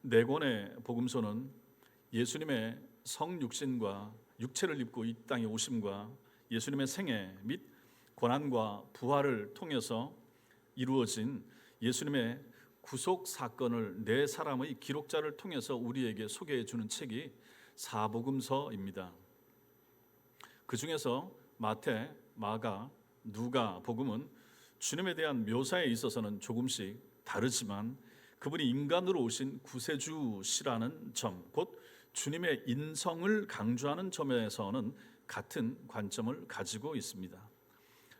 네 권의 복음서는 예수님의 성육신과 육체를 입고 이 땅에 오심과 예수님의 생애 및 고난과 부활을 통해서 이루어진 예수님의 구속 사건을 네 사람의 기록자를 통해서 우리에게 소개해 주는 책이 사복음서입니다. 그 중에서 마태, 마가, 누가 복음은 주님에 대한 묘사에 있어서는 조금씩 다르지만 그분이 인간으로 오신 구세주시라는 점, 곧 주님의 인성을 강조하는 점에서는 같은 관점을 가지고 있습니다.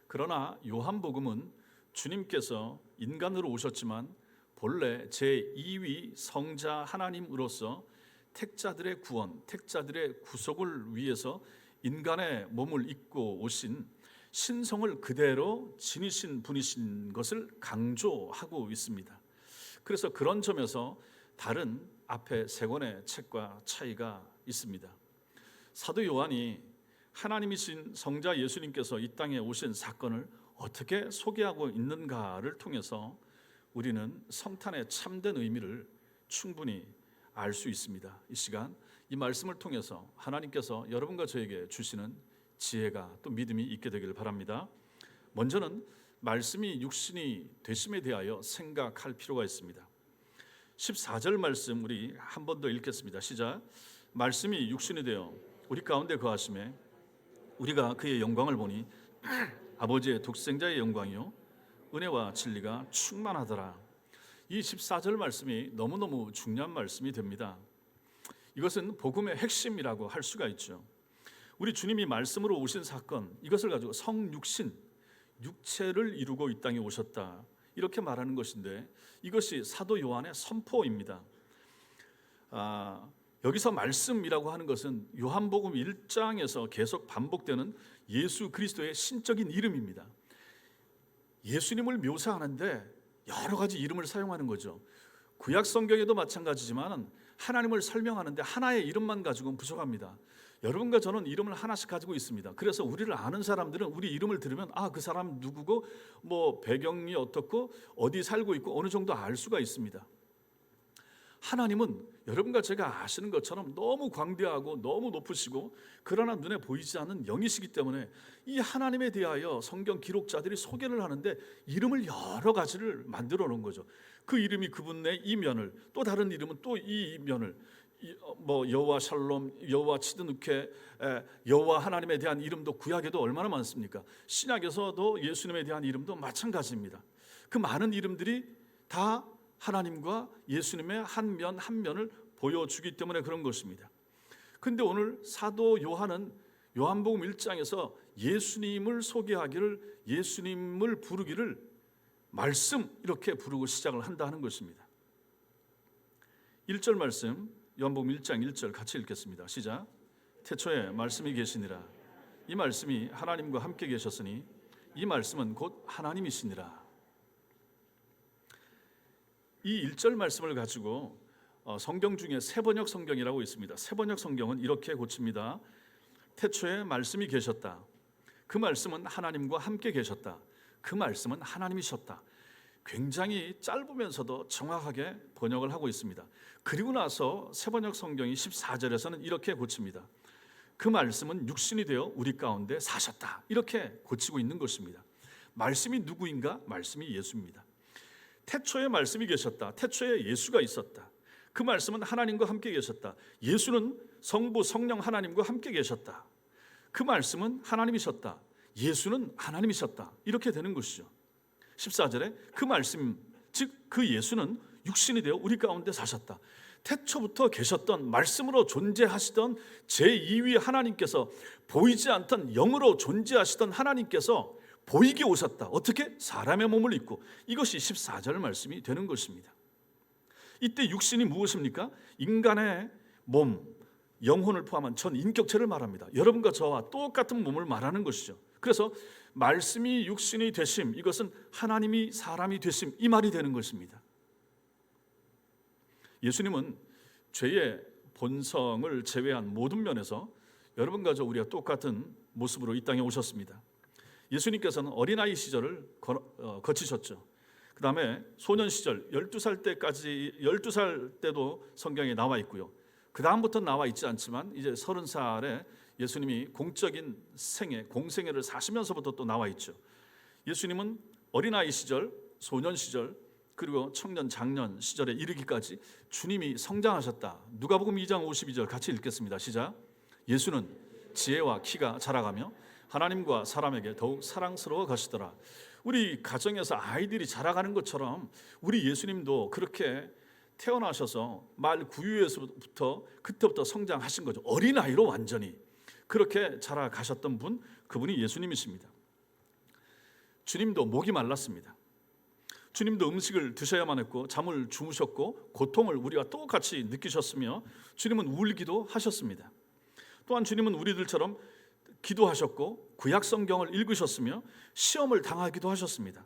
그러나 요한복음은 주님께서 인간으로 오셨지만 본래 제2위 성자 하나님으로서 택자들의 구원, 택자들의 구속을 위해서 인간의 몸을 입고 오신 신성을 그대로 지니신 분이신 것을 강조하고 있습니다. 그래서 그런 점에서 다른 앞에 세 권의 책과 차이가 있습니다. 사도 요한이 하나님이신 성자 예수님께서 이 땅에 오신 사건을 어떻게 소개하고 있는가를 통해서 우리는 성탄의 참된 의미를 충분히 알 수 있습니다. 이 시간 이 말씀을 통해서 하나님께서 여러분과 저에게 주시는 지혜가 또 믿음이 있게 되기를 바랍니다. 먼저는 말씀이 육신이 되심에 대하여 생각할 필요가 있습니다. 14절 말씀 우리 한 번 더 읽겠습니다. 시작. 말씀이 육신이 되어 우리 가운데 거하심에 우리가 그의 영광을 보니 아버지의 독생자의 영광이요 은혜와 진리가 충만하더라. 이 14절 말씀이 너무너무 중요한 말씀이 됩니다. 이것은 복음의 핵심이라고 할 수가 있죠. 우리 주님이 말씀으로 오신 사건, 이것을 가지고 성육신, 육체를 이루고 이 땅에 오셨다, 이렇게 말하는 것인데 이것이 사도 요한의 선포입니다. 여기서 말씀이라고 하는 것은 요한복음 1장에서 계속 반복되는 예수 그리스도의 신적인 이름입니다. 예수님을 묘사하는데 여러 가지 이름을 사용하는 거죠. 구약 성경에도 마찬가지지만 하나님을 설명하는데 하나의 이름만 가지고는 부족합니다. 여러분과 저는 이름을 하나씩 가지고 있습니다. 그래서 우리를 아는 사람들은 우리 이름을 들으면 그 사람 누구고 뭐 배경이 어떻고 어디 살고 있고 어느 정도 알 수가 있습니다. 하나님은 여러분과 제가 아시는 것처럼 너무 광대하고 너무 높으시고 그러나 눈에 보이지 않는 영이시기 때문에 이 하나님에 대하여 성경 기록자들이 소개를 하는데 이름을 여러 가지를 만들어 놓은 거죠. 그 이름이 그분의 이면을, 또 다른 이름은 또 이 이면을, 뭐 여호와 샬롬, 여호와 치드누케, 여호와 하나님에 대한 이름도 구약에도 얼마나 많습니까? 신약에서도 예수님에 대한 이름도 마찬가지입니다. 그 많은 이름들이 다 하나님과 예수님의 한 면 한 면을 보여주기 때문에 그런 것입니다. 근데 오늘 사도 요한은 요한복음 1장에서 예수님을 소개하기를, 예수님을 부르기를 말씀 이렇게 부르고 시작을 한다 하는 것입니다. 1절 말씀 요한복음 1장 1절 같이 읽겠습니다. 시작. 태초에 말씀이 계시니라. 이 말씀이 하나님과 함께 계셨으니 이 말씀은 곧 하나님이시니라. 이 1절 말씀을 가지고 성경 중에 세번역 성경이라고 있습니다. 세번역 성경은 이렇게 고칩니다. 태초에 말씀이 계셨다. 그 말씀은 하나님과 함께 계셨다. 그 말씀은 하나님이셨다. 굉장히 짧으면서도 정확하게 번역을 하고 있습니다. 그리고 나서 세번역 성경이 14절에서는 이렇게 고칩니다. 그 말씀은 육신이 되어 우리 가운데 사셨다. 이렇게 고치고 있는 것입니다. 말씀이 누구인가? 말씀이 예수입니다. 태초에 말씀이 계셨다. 태초에 예수가 있었다. 그 말씀은 하나님과 함께 계셨다. 예수는 성부 성령 하나님과 함께 계셨다. 그 말씀은 하나님이셨다. 예수는 하나님이셨다. 이렇게 되는 것이죠. 14절에 그 말씀, 즉 그 예수는 육신이 되어 우리 가운데 사셨다. 태초부터 계셨던, 말씀으로 존재하시던 제2위 하나님께서, 보이지 않던 영으로 존재하시던 하나님께서 보이게 오셨다. 어떻게? 사람의 몸을 입고. 이것이 14절 말씀이 되는 것입니다. 이때 육신이 무엇입니까? 인간의 몸, 영혼을 포함한 전 인격체를 말합니다. 여러분과 저와 똑같은 몸을 말하는 것이죠. 그래서 말씀이 육신이 되심, 이것은 하나님이 사람이 되심, 이 말이 되는 것입니다. 예수님은 죄의 본성을 제외한 모든 면에서 여러분과 저 우리가 똑같은 모습으로 이 땅에 오셨습니다. 예수님께서는 어린아이 시절을 거치셨죠. 그 다음에 소년 시절 12살 때까지 12살 때도 성경에 나와 있고요. 그 다음부터 나와 있지 않지만 이제 30살에 예수님이 공적인 생애, 공생애를 사시면서부터 또 나와 있죠. 예수님은 어린아이 시절, 소년 시절, 그리고 청년, 장년 시절에 이르기까지 주님이 성장하셨다. 누가복음 2장 52절 같이 읽겠습니다. 시작. 예수는 지혜와 키가 자라가며 하나님과 사람에게 더욱 사랑스러워 가시더라. 우리 가정에서 아이들이 자라가는 것처럼 우리 예수님도 그렇게 태어나셔서 말 구유에서부터 그때부터 성장하신 거죠. 어린아이로 완전히 그렇게 자라가셨던 분, 그분이 예수님이십니다. 주님도 목이 말랐습니다. 주님도 음식을 드셔야만 했고 잠을 주무셨고 고통을 우리와 똑같이 느끼셨으며 주님은 울기도 하셨습니다. 또한 주님은 우리들처럼 기도하셨고 구약 성경을 읽으셨으며 시험을 당하기도 하셨습니다.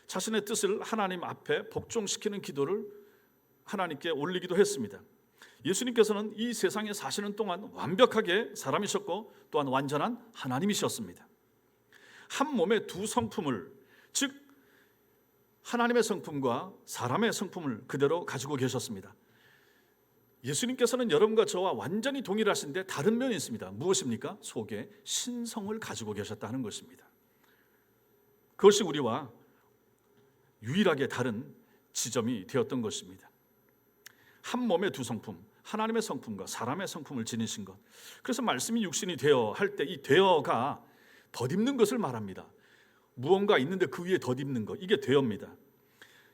자신의 뜻을 하나님 앞에 복종시키는 기도를 하나님께 올리기도 했습니다. 예수님께서는 이 세상에 사시는 동안 완벽하게 사람이셨고 또한 완전한 하나님이셨습니다. 한 몸의 두 성품을, 즉 하나님의 성품과 사람의 성품을 그대로 가지고 계셨습니다. 예수님께서는 여러분과 저와 완전히 동일하신데 다른 면이 있습니다. 무엇입니까? 속에 신성을 가지고 계셨다 하는 것입니다. 그것이 우리와 유일하게 다른 지점이 되었던 것입니다. 한 몸의 두 성품, 하나님의 성품과 사람의 성품을 지니신 것. 그래서 말씀이 육신이 되어 할 때 이 되어가 덧입는 것을 말합니다. 무언가 있는데 그 위에 덧입는 것, 이게 되어입니다.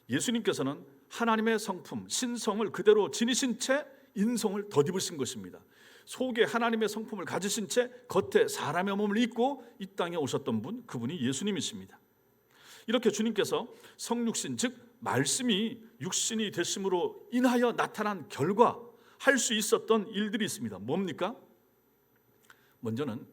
예수님께서는 하나님의 성품, 신성을 그대로 지니신 채 인성을 덧입으신 것입니다. 속에 하나님의 성품을 가지신 채 겉에 사람의 몸을 입고 이 땅에 오셨던 분, 그분이 예수님이십니다. 이렇게 주님께서 성육신, 즉 말씀이 육신이 되심으로 인하여 나타난 결과 할 수 있었던 일들이 있습니다. 뭡니까? 먼저는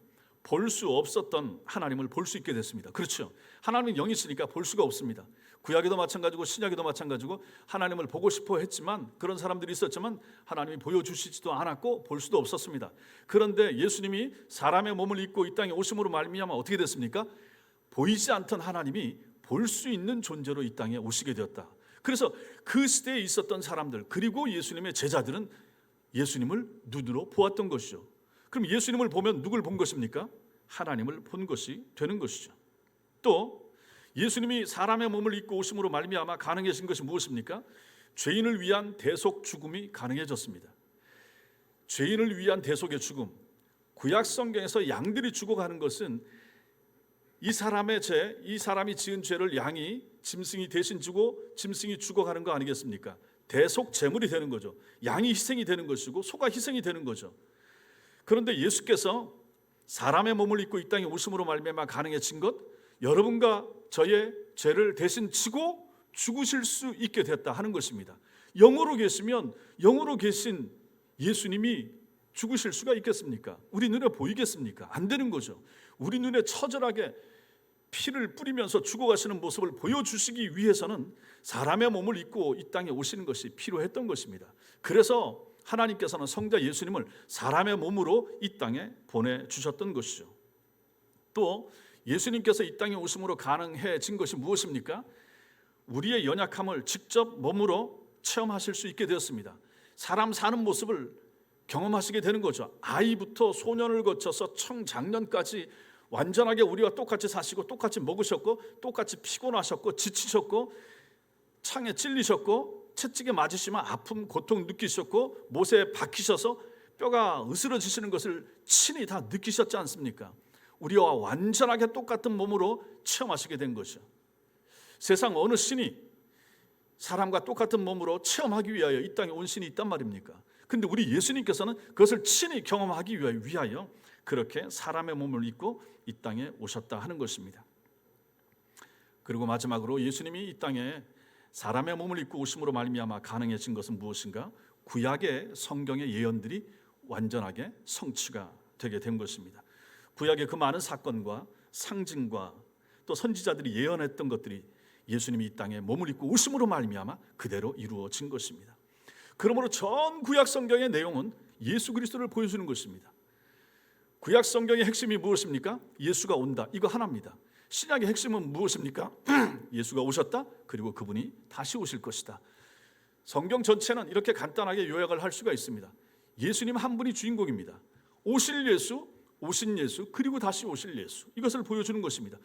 볼 수 없었던 하나님을 볼 수 있게 됐습니다. 그렇죠. 하나님은 영이시니까 볼 수가 없습니다. 구약에도 마찬가지고 신약에도 마찬가지고 하나님을 보고 싶어 했지만 그런 사람들이 있었지만 하나님이 보여주시지도 않았고 볼 수도 없었습니다. 그런데 예수님이 사람의 몸을 입고 이 땅에 오심으로 말미암아 어떻게 됐습니까? 보이지 않던 하나님이 볼 수 있는 존재로 이 땅에 오시게 되었다. 그래서 그 시대에 있었던 사람들 그리고 예수님의 제자들은 예수님을 눈으로 보았던 것이죠. 그럼 예수님을 보면 누굴 본 것입니까? 하나님을 본 것이 되는 것이죠. 또 예수님이 사람의 몸을 입고 오심으로 말미암아 가능해진 것이 무엇입니까? 죄인을 위한 대속 죽음이 가능해졌습니다. 죄인을 위한 대속의 죽음, 구약 성경에서 양들이 죽어가는 것은 이 사람의 죄, 이 사람이 지은 죄를 양이 짐승이 대신 지고 짐승이 죽어가는 거 아니겠습니까? 대속 제물이 되는 거죠. 양이 희생이 되는 것이고 소가 희생이 되는 거죠. 그런데 예수께서 사람의 몸을 입고 이 땅에 오심으로 말미암아 가능해진 것, 여러분과 저의 죄를 대신 지고 죽으실 수 있게 됐다 하는 것입니다. 영으로 계시면 영으로 계신 예수님이 죽으실 수가 있겠습니까? 우리 눈에 보이겠습니까? 안 되는 거죠. 우리 눈에 처절하게 피를 뿌리면서 죽어가시는 모습을 보여주시기 위해서는 사람의 몸을 입고 이 땅에 오시는 것이 필요했던 것입니다. 그래서 하나님께서는 성자 예수님을 사람의 몸으로 이 땅에 보내주셨던 것이죠. 또 예수님께서 이 땅에 오심으로 가능해진 것이 무엇입니까? 우리의 연약함을 직접 몸으로 체험하실 수 있게 되었습니다. 사람 사는 모습을 경험하시게 되는 거죠. 아이부터 소년을 거쳐서 청장년까지 완전하게 우리와 똑같이 사시고 똑같이 먹으셨고 똑같이 피곤하셨고 지치셨고 창에 찔리셨고 채찍에 맞으시면 아픔 고통 느끼셨고 못에 박히셔서 뼈가 으스러지시는 것을 친히 다 느끼셨지 않습니까? 우리와 완전하게 똑같은 몸으로 체험하시게 된 것이죠. 세상 어느 신이 사람과 똑같은 몸으로 체험하기 위하여 이 땅에 온 신이 있단 말입니까? 근데 우리 예수님께서는 그것을 친히 경험하기 위하여 그렇게 사람의 몸을 입고 이 땅에 오셨다 하는 것입니다. 그리고 마지막으로 예수님이 이 땅에 사람의 몸을 입고 오심으로 말미암아 가능해진 것은 무엇인가? 구약의 성경의 예언들이 완전하게 성취가 되게 된 것입니다. 구약의 그 많은 사건과 상징과 또 선지자들이 예언했던 것들이 예수님이 이 땅에 몸을 입고 오심으로 말미암아 그대로 이루어진 것입니다. 그러므로 전 구약 성경의 내용은 예수 그리스도를 보여주는 것입니다. 구약 성경의 핵심이 무엇입니까? 예수가 온다. 이거 하나입니다. 신약의 핵심은 무엇입니까? 예수가 오셨다. 그리고 그분이 다시 오실 것이다. 성경 전체는 이렇게 간단하게 요약을 할 수가 있습니다. 예수님 한 분이 주인공입니다. 오실 예수, 오신 예수, 그리고 다시 오실 예수. 이것을 보여주는 것입니다.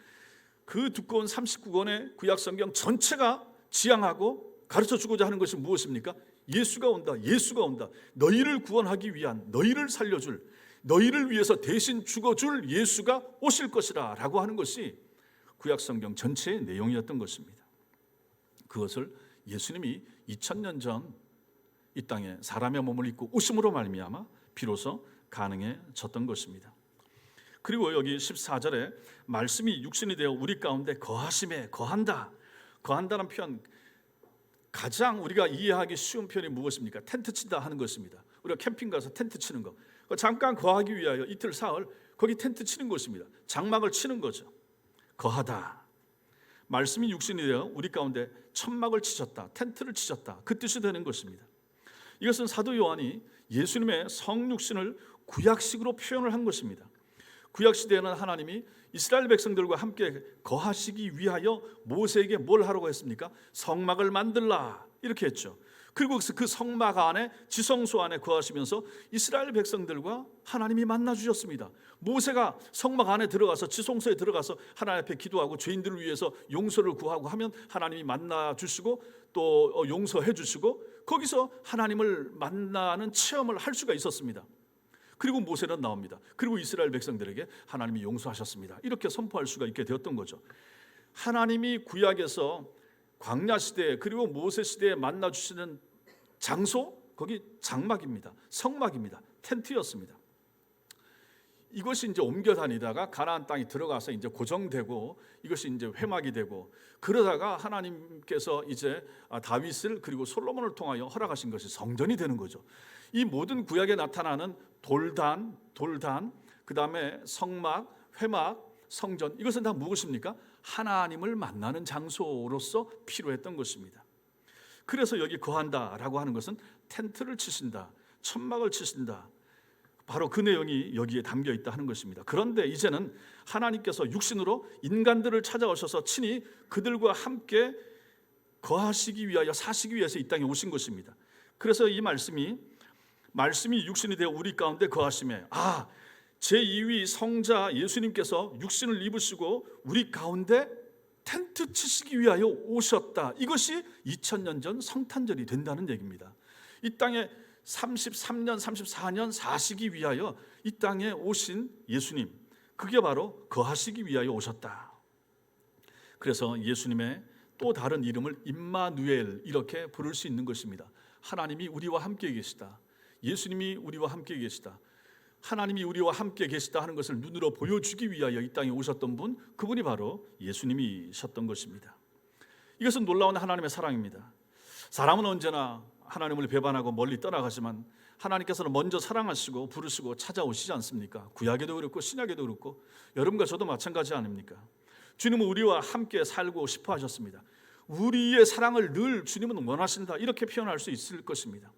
그 두꺼운 39권의 구약 성경 전체가 지향하고 가르쳐주고자 하는 것이 무엇입니까? 예수가 온다. 예수가 온다. 너희를 구원하기 위한, 너희를 살려줄, 너희를 위해서 대신 죽어줄 예수가 오실 것이라 라고 하는 것이 구약 성경 전체의 내용이었던 것입니다. 그것을 예수님이 2000년 전 이 땅에 사람의 몸을 입고 오심으로 말미암아 비로소 가능해졌던 것입니다. 그리고 여기 14절에 말씀이 육신이 되어 우리 가운데 거하심에, 거한다는 표현, 가장 우리가 이해하기 쉬운 표현이 무엇입니까? 텐트 친다 하는 것입니다. 우리가 캠핑 가서 텐트 치는 거, 잠깐 거하기 위하여 이틀 사흘 거기 텐트 치는 것입니다. 장막을 치는 거죠. 거하다. 말씀이 육신이 되어 우리 가운데 천막을 치셨다, 텐트를 치셨다, 그 뜻이 되는 것입니다. 이것은 사도 요한이 예수님의 성육신을 구약식으로 표현을 한 것입니다. 구약시대에는 하나님이 이스라엘 백성들과 함께 거하시기 위하여 모세에게 뭘 하라고 했습니까? 성막을 만들라 이렇게 했죠. 그리고 그 성막 안에, 지성소 안에 거하시면서 이스라엘 백성들과 하나님이 만나 주셨습니다. 모세가 성막 안에 들어가서 지성소에 들어가서 하나님 앞에 기도하고 죄인들을 위해서 용서를 구하고 하면 하나님이 만나 주시고 또 용서해 주시고 거기서 하나님을 만나는 체험을 할 수가 있었습니다. 그리고 모세는 나옵니다. 그리고 이스라엘 백성들에게 하나님이 용서하셨습니다. 이렇게 선포할 수가 있게 되었던 거죠. 하나님이 구약에서 광야 시대 그리고 모세 시대에 만나 주시는 장소, 거기 장막입니다. 성막입니다. 텐트였습니다. 이것이 이제 옮겨 다니다가 가나안 땅에 들어가서 이제 고정되고 이것이 이제 회막이 되고 그러다가 하나님께서 이제 다윗을 그리고 솔로몬을 통하여 허락하신 것이 성전이 되는 거죠. 이 모든 구약에 나타나는 돌단, 그 다음에 성막, 회막, 성전, 이것은 다 무엇입니까? 하나님을 만나는 장소로서 필요했던 것입니다. 그래서 여기 거한다라고 하는 것은 텐트를 치신다, 천막을 치신다, 바로 그 내용이 여기에 담겨 있다 하는 것입니다. 그런데 이제는 하나님께서 육신으로 인간들을 찾아오셔서 친히 그들과 함께 거하시기 위하여 사시기 위해서 이 땅에 오신 것입니다. 그래서 이 말씀이 육신이 되어 우리 가운데 거하심에, 제2위 성자 예수님께서 육신을 입으시고 우리 가운데 텐트 치시기 위하여 오셨다. 이것이 2000년 전 성탄절이 된다는 얘기입니다. 이 땅에 33년, 34년 사시기 위하여 이 땅에 오신 예수님, 그게 바로 거하시기 위하여 오셨다. 그래서 예수님의 또 다른 이름을 임마누엘 이렇게 부를 수 있는 것입니다. 하나님이 우리와 함께 계시다. 예수님이 우리와 함께 계시다. 하나님이 우리와 함께 계시다 하는 것을 눈으로 보여주기 위하여 이 땅에 오셨던 분, 그분이 바로 예수님이셨던 것입니다. 이것은 놀라운 하나님의 사랑입니다. 사람은 언제나 하나님을 배반하고 멀리 떠나가지만 하나님께서는 먼저 사랑하시고 부르시고 찾아오시지 않습니까? 구약에도 그렇고 신약에도 그렇고 여러분과 저도 마찬가지 아닙니까? 주님은 우리와 함께 살고 싶어 하셨습니다. 우리의 사랑을 늘 주님은 원하신다, 이렇게 표현할 수 있을 것입니다.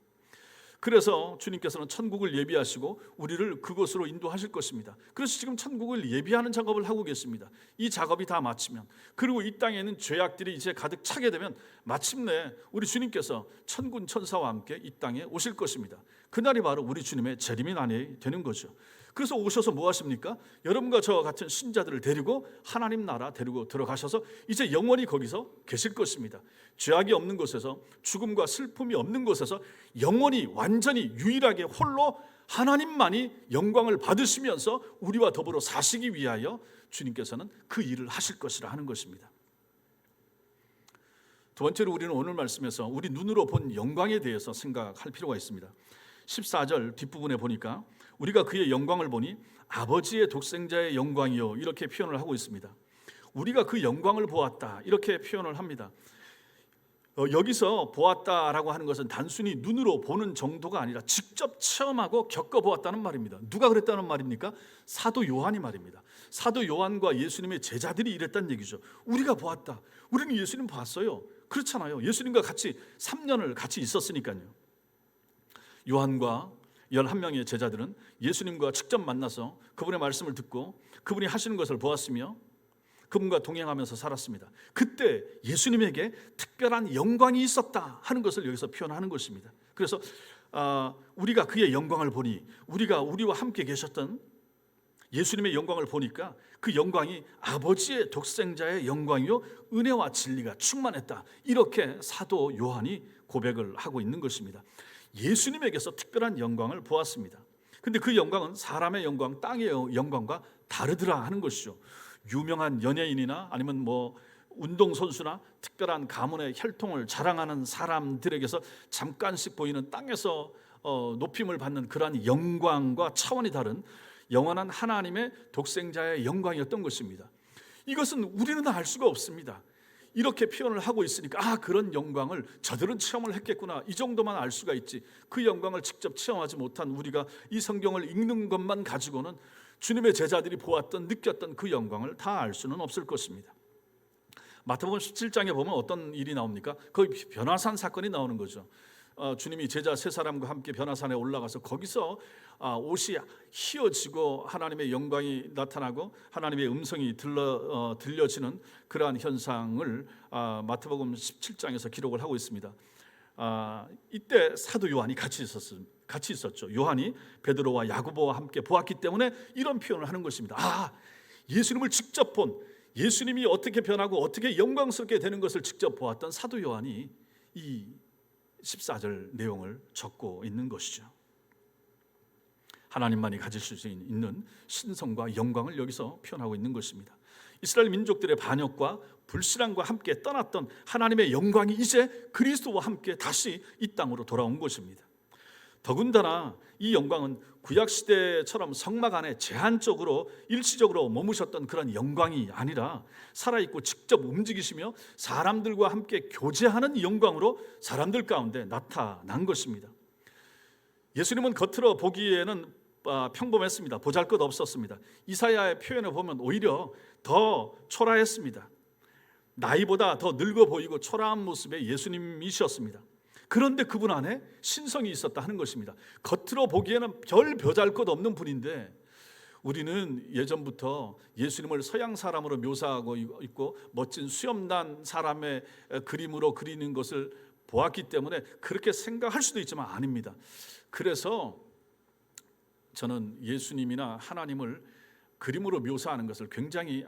그래서 주님께서는 천국을 예비하시고 우리를 그곳으로 인도하실 것입니다. 그래서 지금 천국을 예비하는 작업을 하고 계십니다. 이 작업이 다 마치면, 그리고 이 땅에 있는 죄악들이 이제 가득 차게 되면 마침내 우리 주님께서 천군 천사와 함께 이 땅에 오실 것입니다. 그날이 바로 우리 주님의 재림이 날이 되는 거죠. 그래서 오셔서 뭐 하십니까? 여러분과 저와 같은 신자들을 데리고 하나님 나라 데리고 들어가셔서 이제 영원히 거기서 계실 것입니다. 죄악이 없는 곳에서, 죽음과 슬픔이 없는 곳에서 영원히 완전히 유일하게 홀로 하나님만이 영광을 받으시면서 우리와 더불어 사시기 위하여 주님께서는 그 일을 하실 것이라 하는 것입니다. 두 번째로 우리는 오늘 말씀에서 우리 눈으로 본 영광에 대해서 생각할 필요가 있습니다. 14절 뒷부분에 보니까 우리가 그의 영광을 보니 아버지의 독생자의 영광이요, 이렇게 표현을 하고 있습니다. 우리가 그 영광을 보았다, 이렇게 표현을 합니다. 여기서 보았다라고 하는 것은 단순히 눈으로 보는 정도가 아니라 직접 체험하고 겪어보았다는 말입니다. 누가 그랬다는 말입니까? 사도 요한이 말입니다. 사도 요한과 예수님의 제자들이 이랬다는 얘기죠. 우리가 보았다. 우리는 예수님 봤어요. 그렇잖아요. 예수님과 같이 3년을 같이 있었으니까요. 요한과 11명의 제자들은 예수님과 직접 만나서 그분의 말씀을 듣고 그분이 하시는 것을 보았으며 그분과 동행하면서 살았습니다. 그때 예수님에게 특별한 영광이 있었다 하는 것을 여기서 표현하는 것입니다. 그래서 우리가 그의 영광을 보니, 우리와 함께 계셨던 예수님의 영광을 보니까 그 영광이 아버지의 독생자의 영광이요 은혜와 진리가 충만했다, 이렇게 사도 요한이 고백을 하고 있는 것입니다. 예수님에게서 특별한 영광을 보았습니다. 근데 그 영광은 사람의 영광, 땅의 영광과 다르더라 하는 것이죠. 유명한 연예인이나 아니면 뭐 운동선수나 특별한 가문의 혈통을 자랑하는 사람들에게서 잠깐씩 보이는 땅에서 높임을 받는 그러한 영광과 차원이 다른 영원한 하나님의 독생자의 영광이었던 것입니다. 이것은 우리는 알 수가 없습니다. 이렇게 표현을 하고 있으니까 그런 영광을 저들은 체험을 했겠구나, 이 정도만 알 수가 있지, 그 영광을 직접 체험하지 못한 우리가 이 성경을 읽는 것만 가지고는 주님의 제자들이 보았던, 느꼈던 그 영광을 다 알 수는 없을 것입니다. 마태복음 17장에 보면 어떤 일이 나옵니까? 거기 변화산 사건이 나오는 거죠. 주님이 제자 세 사람과 함께 변화산에 올라가서 거기서 옷이 휘어지고 하나님의 영광이 나타나고 하나님의 음성이 들려지는 그러한 현상을 마태복음 17장에서 기록을 하고 있습니다. 이때 사도 요한이 같이 있었죠. 요한이 베드로와 야고보와 함께 보았기 때문에 이런 표현을 하는 것입니다. 예수님을 직접 본, 예수님이 어떻게 변하고 어떻게 영광스럽게 되는 것을 직접 보았던 사도 요한이 이 14절 내용을 적고 있는 것이죠. 하나님만이 가질 수 있는 신성과 영광을 여기서 표현하고 있는 것입니다. 이스라엘 민족들의 반역과 불신앙과 함께 떠났던 하나님의 영광이 이제 그리스도와 함께 다시 이 땅으로 돌아온 것입니다. 더군다나 이 영광은 구약시대처럼 성막 안에 제한적으로 일시적으로 머무셨던 그런 영광이 아니라 살아있고 직접 움직이시며 사람들과 함께 교제하는 영광으로 사람들 가운데 나타난 것입니다. 예수님은 겉으로 보기에는 평범했습니다. 보잘것 없었습니다. 이사야의 표현을 보면 오히려 더 초라했습니다. 나이보다 더 늙어 보이고 초라한 모습의 예수님이셨습니다. 그런데 그분 안에 신성이 있었다 하는 것입니다. 겉으로 보기에는 별 보잘것 없는 분인데 우리는 예전부터 예수님을 서양 사람으로 묘사하고 있고 멋진 수염난 사람의 그림으로 그리는 것을 보았기 때문에 그렇게 생각할 수도 있지만 아닙니다. 그래서 저는 예수님이나 하나님을 그림으로 묘사하는 것을 굉장히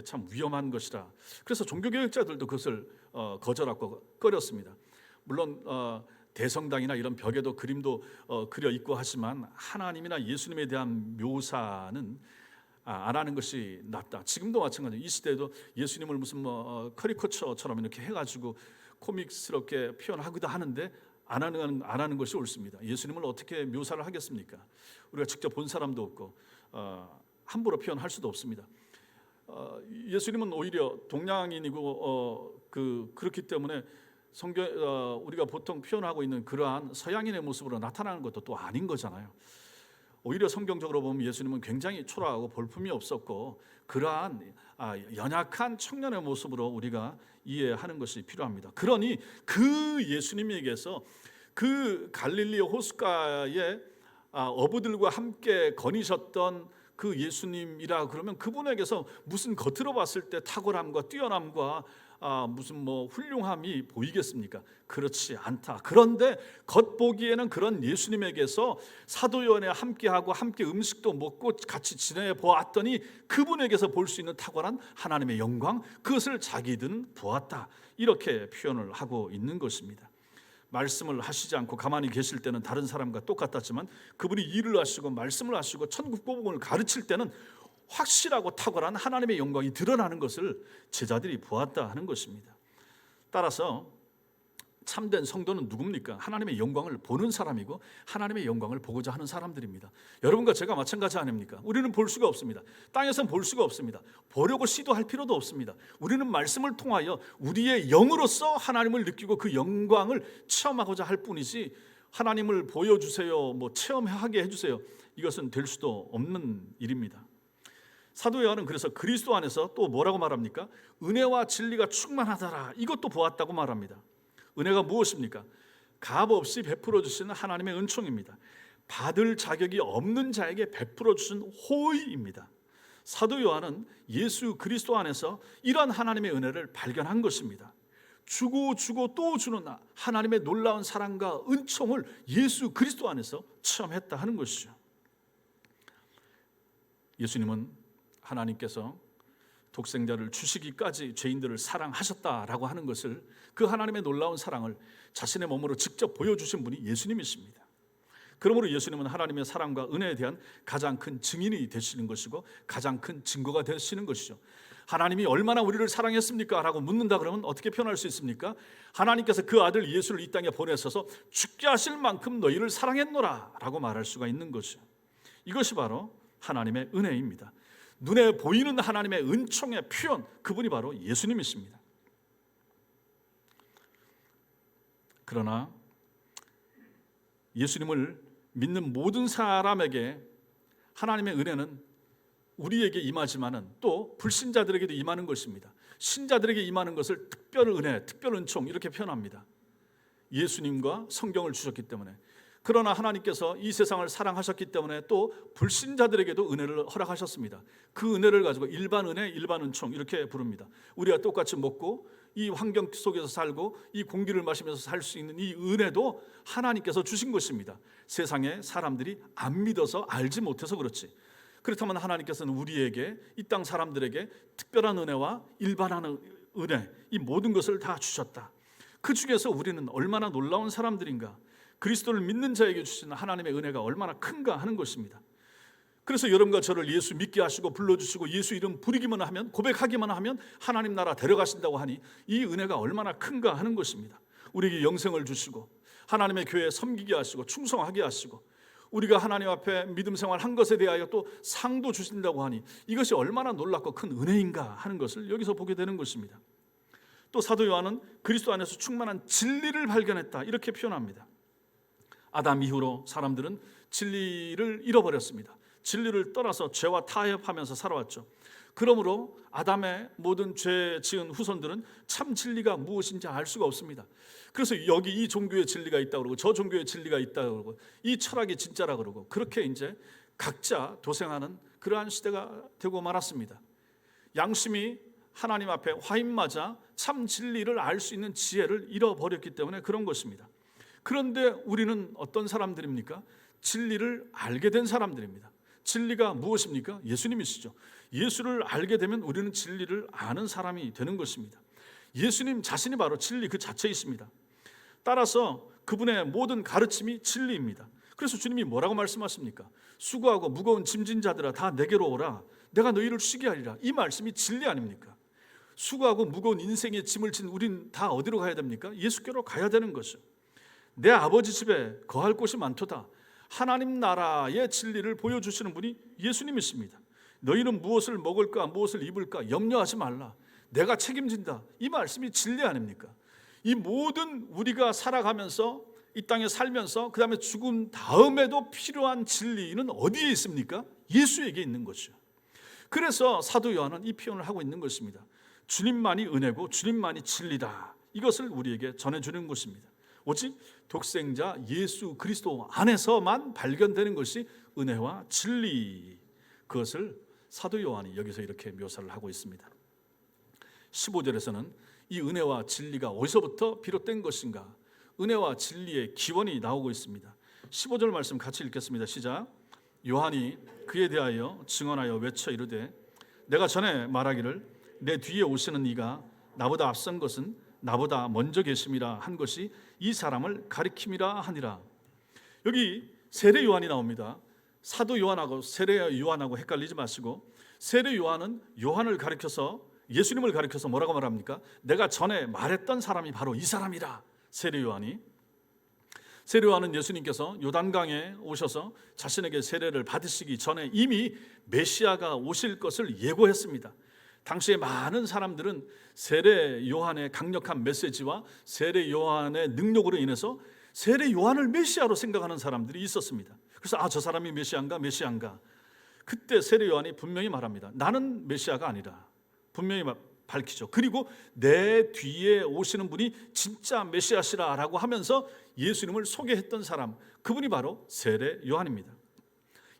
참 위험한 것이라, 그래서 종교개혁자들도 그것을 거절하고 꺼렸습니다. 물론 대성당이나 이런 벽에도 그림도 그려 있고 하지만 하나님이나 예수님에 대한 묘사는 안 하는 것이 낫다. 지금도 마찬가지예요. 이 시대에도 예수님을 무슨 커리커처처럼 이렇게 해가지고 코믹스럽게 표현하기도 하는데 안 하는 것이 옳습니다. 예수님을 어떻게 묘사를 하겠습니까? 우리가 직접 본 사람도 없고 함부로 표현할 수도 없습니다. 예수님은 오히려 동양인이고 그렇기 때문에 우리가 보통 표현하고 있는 그러한 서양인의 모습으로 나타나는 것도 또 아닌 거잖아요. 오히려 성경적으로 보면 예수님은 굉장히 초라하고 볼품이 없었고 그러한 연약한 청년의 모습으로 우리가 이해하는 것이 필요합니다. 그러니 그 예수님에게서 그 갈릴리 호숫가에 어부들과 함께 거니셨던 그 예수님이라 그러면 그분에게서 무슨 겉으로 봤을 때 탁월함과 뛰어남과 무슨 훌륭함이 보이겠습니까? 그렇지 않다. 그런데 겉보기에는 그런 예수님에게서 사도 요한에 함께하고 함께 음식도 먹고 같이 지내 보았더니 그분에게서 볼 수 있는 탁월한 하나님의 영광, 그것을 자기들은 보았다. 이렇게 표현을 하고 있는 것입니다. 말씀을 하시지 않고 가만히 계실 때는 다른 사람과 똑같았지만 그분이 일을 하시고 말씀을 하시고 천국 복음을 가르칠 때는 확실하고 탁월한 하나님의 영광이 드러나는 것을 제자들이 보았다 하는 것입니다. 따라서 참된 성도는 누굽니까? 하나님의 영광을 보는 사람이고 하나님의 영광을 보고자 하는 사람들입니다. 여러분과 제가 마찬가지 아닙니까? 우리는 볼 수가 없습니다. 땅에서는 볼 수가 없습니다. 보려고 시도할 필요도 없습니다. 우리는 말씀을 통하여 우리의 영으로서 하나님을 느끼고 그 영광을 체험하고자 할 뿐이지 하나님을 보여주세요, 체험하게 해주세요, 이것은 될 수도 없는 일입니다. 사도 요한은 그래서 그리스도 안에서 또 뭐라고 말합니까? 은혜와 진리가 충만하더라, 이것도 보았다고 말합니다. 은혜가 무엇입니까? 값 없이 베풀어 주시는 하나님의 은총입니다. 받을 자격이 없는 자에게 베풀어 주신 호의입니다. 사도 요한은 예수 그리스도 안에서 이러한 하나님의 은혜를 발견한 것입니다. 주고 또 주는 하나님의 놀라운 사랑과 은총을 예수 그리스도 안에서 체험했다 하는 것이죠. 예수님은 하나님께서 독생자를 주시기까지 죄인들을 사랑하셨다라고 하는 것을, 그 하나님의 놀라운 사랑을 자신의 몸으로 직접 보여주신 분이 예수님이십니다. 그러므로 예수님은 하나님의 사랑과 은혜에 대한 가장 큰 증인이 되시는 것이고 가장 큰 증거가 되시는 것이죠. 하나님이 얼마나 우리를 사랑했습니까? 라고 묻는다 그러면 어떻게 표현할 수 있습니까? 하나님께서 그 아들 예수를 이 땅에 보내셔서 죽게 하실 만큼 너희를 사랑했노라 라고 말할 수가 있는 거죠. 이것이 바로 하나님의 은혜입니다. 눈에 보이는 하나님의 은총의 표현, 그분이 바로 예수님이십니다. 그러나 예수님을 믿는 모든 사람에게 하나님의 은혜는 우리에게 임하지만은 또 불신자들에게도 임하는 것입니다. 신자들에게 임하는 것을 특별 은혜, 특별 은총 이렇게 표현합니다. 예수님과 성경을 주셨기 때문에. 그러나 하나님께서 이 세상을 사랑하셨기 때문에 또 불신자들에게도 은혜를 허락하셨습니다. 그 은혜를 가지고 일반 은혜, 일반 은총 이렇게 부릅니다. 우리가 똑같이 먹고 이 환경 속에서 살고 이 공기를 마시면서 살 수 있는 이 은혜도 하나님께서 주신 것입니다. 세상에 사람들이 안 믿어서 알지 못해서 그렇지. 그렇다면 하나님께서는 우리에게, 이 땅 사람들에게 특별한 은혜와 일반한 은혜, 이 모든 것을 다 주셨다. 그 중에서 우리는 얼마나 놀라운 사람들인가, 그리스도를 믿는 자에게 주시는 하나님의 은혜가 얼마나 큰가 하는 것입니다. 그래서 여러분과 저를 예수 믿게 하시고 불러주시고 예수 이름 부르기만 하면, 고백하기만 하면 하나님 나라 데려가신다고 하니 이 은혜가 얼마나 큰가 하는 것입니다. 우리에게 영생을 주시고 하나님의 교회에 섬기게 하시고 충성하게 하시고 우리가 하나님 앞에 믿음 생활 한 것에 대하여 또 상도 주신다고 하니 이것이 얼마나 놀랍고 큰 은혜인가 하는 것을 여기서 보게 되는 것입니다. 또 사도 요한은 그리스도 안에서 충만한 진리를 발견했다 이렇게 표현합니다. 아담 이후로 사람들은 진리를 잃어버렸습니다. 진리를 떠나서 죄와 타협하면서 살아왔죠. 그러므로 아담의 모든 죄 지은 후손들은 참 진리가 무엇인지 알 수가 없습니다. 그래서 여기 이 종교의 진리가 있다고 그러고 저 종교의 진리가 있다고 그러고 이 철학이 진짜라 그러고 그렇게 이제 각자 도생하는 그러한 시대가 되고 말았습니다. 양심이 하나님 앞에 화인맞아 참 진리를 알 수 있는 지혜를 잃어버렸기 때문에 그런 것입니다. 그런데 우리는 어떤 사람들입니까? 진리를 알게 된 사람들입니다. 진리가 무엇입니까? 예수님이시죠. 예수를 알게 되면 우리는 진리를 아는 사람이 되는 것입니다. 예수님 자신이 바로 진리 그 자체이십니다. 따라서 그분의 모든 가르침이 진리입니다. 그래서 주님이 뭐라고 말씀하십니까? 수고하고 무거운 짐진 자들아 다 내게로 오라, 내가 너희를 쉬게 하리라. 이 말씀이 진리 아닙니까? 수고하고 무거운 인생의 짐을 진 우린 다 어디로 가야 됩니까? 예수께로 가야 되는 것이죠. 내 아버지 집에 거할 곳이 많도다. 하나님 나라의 진리를 보여주시는 분이 예수님이십니다. 너희는 무엇을 먹을까 무엇을 입을까 염려하지 말라, 내가 책임진다. 이 말씀이 진리 아닙니까? 이 모든 우리가 살아가면서 이 땅에 살면서 그 다음에 죽은 다음에도 필요한 진리는 어디에 있습니까? 예수에게 있는 것이죠. 그래서 사도 요한은 이 표현을 하고 있는 것입니다. 주님만이 은혜고 주님만이 진리다. 이것을 우리에게 전해주는 것입니다. 오직 독생자 예수 그리스도 안에서만 발견되는 것이 은혜와 진리, 그것을 사도 요한이 여기서 이렇게 묘사를 하고 있습니다. 15절에서는 이 은혜와 진리가 어디서부터 비롯된 것인가, 은혜와 진리의 기원이 나오고 있습니다. 15절 말씀 같이 읽겠습니다. 시작. 요한이 그에 대하여 증언하여 외쳐 이르되 내가 전에 말하기를 내 뒤에 오시는 이가 나보다 앞선 것은 나보다 먼저 계심이라 한 것이 이 사람을 가리킴이라 하니라. 여기 세례 요한이 나옵니다. 사도 요한하고 세례 요한하고 헷갈리지 마시고, 세례 요한은 요한을 가리켜서, 예수님을 가리켜서 뭐라고 말합니까? 내가 전에 말했던 사람이 바로 이 사람이라. 세례 요한이, 세례 요한은 예수님께서 요단강에 오셔서 자신에게 세례를 받으시기 전에 이미 메시아가 오실 것을 예고했습니다. 당시에 많은 사람들은 세례 요한의 강력한 메시지와 세례 요한의 능력으로 인해서 세례 요한을 메시아로 생각하는 사람들이 있었습니다. 그래서 저 사람이 메시아인가. 그때 세례 요한이 분명히 말합니다. 나는 메시아가 아니라, 분명히 밝히죠. 그리고 내 뒤에 오시는 분이 진짜 메시아시라라고 하면서 예수님을 소개했던 사람, 그분이 바로 세례 요한입니다.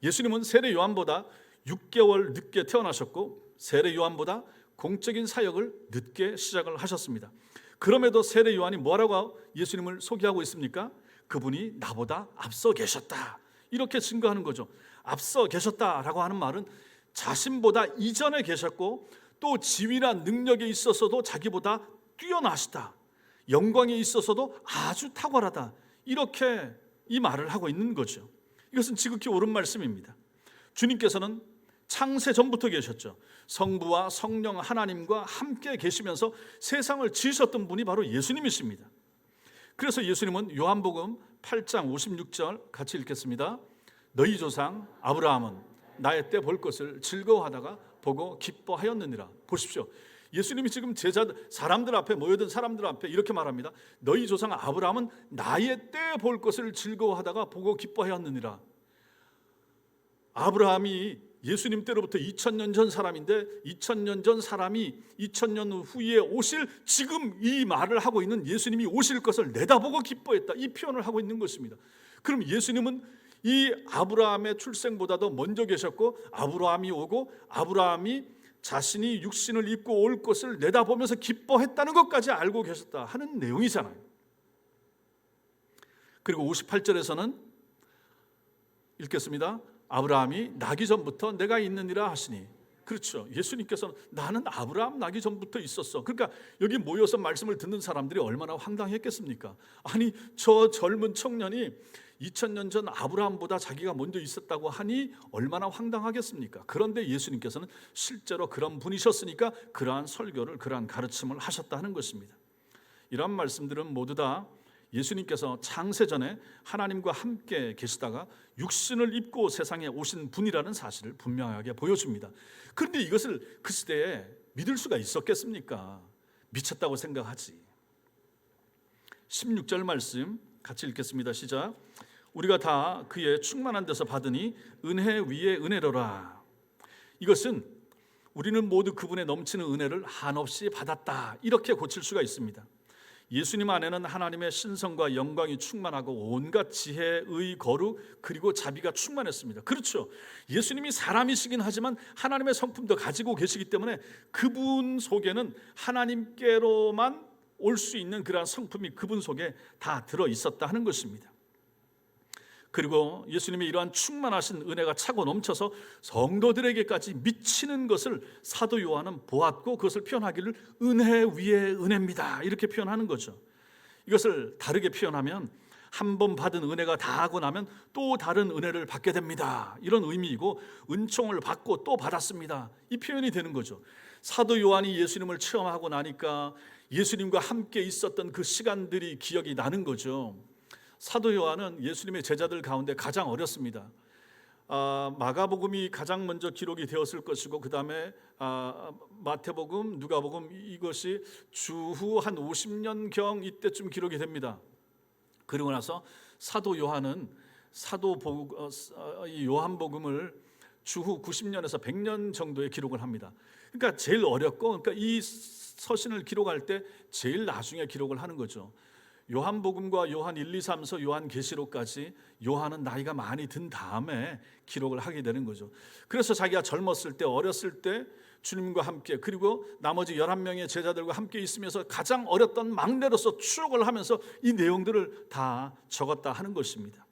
예수님은 세례 요한보다 6개월 늦게 태어나셨고 세례 요한보다 공적인 사역을 늦게 시작을 하셨습니다. 그럼에도 세례 요한이 뭐라고 예수님을 소개하고 있습니까? 그분이 나보다 앞서 계셨다, 이렇게 증거하는 거죠. 앞서 계셨다라고 하는 말은 자신보다 이전에 계셨고 또 지위나 능력에 있어서도 자기보다 뛰어나시다, 영광에 있어서도 아주 탁월하다, 이렇게 이 말을 하고 있는 거죠. 이것은 지극히 옳은 말씀입니다. 주님께서는 창세 전부터 계셨죠. 성부와 성령 하나님과 함께 계시면서 세상을 지으셨던 분이 바로 예수님이십니다. 그래서 예수님은 요한복음 8장 56절 같이 읽겠습니다. 너희 조상 아브라함은 나의 때 볼 것을 즐거워하다가 보고 기뻐하였느니라. 보십시오. 예수님이 지금 사람들 앞에 모여든 사람들 앞에 이렇게 말합니다. 너희 조상 아브라함은 나의 때 볼 것을 즐거워하다가 보고 기뻐하였느니라. 아브라함이 예수님 때로부터 2000년 전 사람인데 2000년 전 사람이 2000년 후에 오실 지금 이 말을 하고 있는 예수님이 오실 것을 내다보고 기뻐했다, 이 표현을 하고 있는 것입니다. 그럼 예수님은 이 아브라함의 출생보다도 먼저 계셨고 아브라함이 오고 아브라함이 자신이 육신을 입고 올 것을 내다보면서 기뻐했다는 것까지 알고 계셨다 하는 내용이잖아요. 그리고 58절에서는 읽겠습니다. 아브라함이 나기 전부터 내가 있느니라 하시니. 그렇죠. 예수님께서는 나는 아브라함 나기 전부터 있었어. 그러니까 여기 모여서 말씀을 듣는 사람들이 얼마나 황당했겠습니까? 아니, 저 젊은 청년이 2000년 전 아브라함보다 자기가 먼저 있었다고 하니 얼마나 황당하겠습니까? 그런데 예수님께서는 실제로 그런 분이셨으니까 그러한 설교를, 그러한 가르침을 하셨다는 것입니다. 이러한 말씀들은 모두 다 예수님께서 창세전에 하나님과 함께 계시다가 육신을 입고 세상에 오신 분이라는 사실을 분명하게 보여줍니다. 그런데 이것을 그 시대에 믿을 수가 있었겠습니까? 미쳤다고 생각하지. 16절 말씀 같이 읽겠습니다. 시작. 우리가 다 그의 충만한 데서 받으니 은혜 위에 은혜로라. 이것은 우리는 모두 그분의 넘치는 은혜를 한없이 받았다, 이렇게 고칠 수가 있습니다. 예수님 안에는 하나님의 신성과 영광이 충만하고 온갖 지혜의 거룩 그리고 자비가 충만했습니다. 그렇죠. 예수님이 사람이시긴 하지만 하나님의 성품도 가지고 계시기 때문에 그분 속에는 하나님께로만 올 수 있는 그러한 성품이 그분 속에 다 들어 있었다 하는 것입니다. 그리고 예수님의 이러한 충만하신 은혜가 차고 넘쳐서 성도들에게까지 미치는 것을 사도 요한은 보았고 그것을 표현하기를 은혜 위에 은혜입니다, 이렇게 표현하는 거죠. 이것을 다르게 표현하면 한 번 받은 은혜가 다 하고 나면 또 다른 은혜를 받게 됩니다, 이런 의미이고 은총을 받고 또 받았습니다, 이 표현이 되는 거죠. 사도 요한이 예수님을 체험하고 나니까 예수님과 함께 있었던 그 시간들이 기억이 나는 거죠. 사도 요한은 예수님의 제자들 가운데 가장 어렸습니다. 마가복음이 가장 먼저 기록이 되었을 것이고 그 다음에 마태복음, 누가복음, 이것이 주후 한 50년경 이때쯤 기록이 됩니다. 그리고 나서 사도 요한은 요한복음을 주후 90년에서 100년 정도의 기록을 합니다. 그러니까 제일 어렸고, 그러니까 이 서신을 기록할 때 제일 나중에 기록을 하는 거죠. 요한복음과 요한 1, 2, 3서 요한계시록까지 요한은 나이가 많이 든 다음에 기록을 하게 되는 거죠. 그래서 자기가 젊었을 때, 어렸을 때 주님과 함께, 그리고 나머지 11명의 제자들과 함께 있으면서 가장 어렸던 막내로서 추억을 하면서 이 내용들을 다 적었다 하는 것입니다.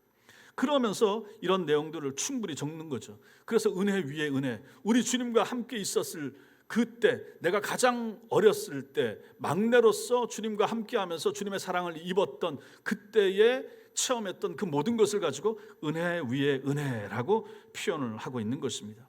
그러면서 이런 내용들을 충분히 적는 거죠. 그래서 은혜 위에 은혜, 우리 주님과 함께 있었을 그때, 내가 가장 어렸을 때 막내로서 주님과 함께하면서 주님의 사랑을 입었던 그때에 체험했던 그 모든 것을 가지고 은혜 위에 은혜라고 표현을 하고 있는 것입니다.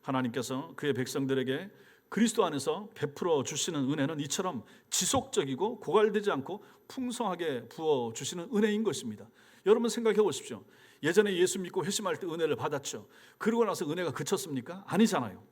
하나님께서 그의 백성들에게 그리스도 안에서 베풀어 주시는 은혜는 이처럼 지속적이고 고갈되지 않고 풍성하게 부어 주시는 은혜인 것입니다. 여러분 생각해 보십시오. 예전에 예수 믿고 회심할 때 은혜를 받았죠. 그러고 나서 은혜가 그쳤습니까? 아니잖아요.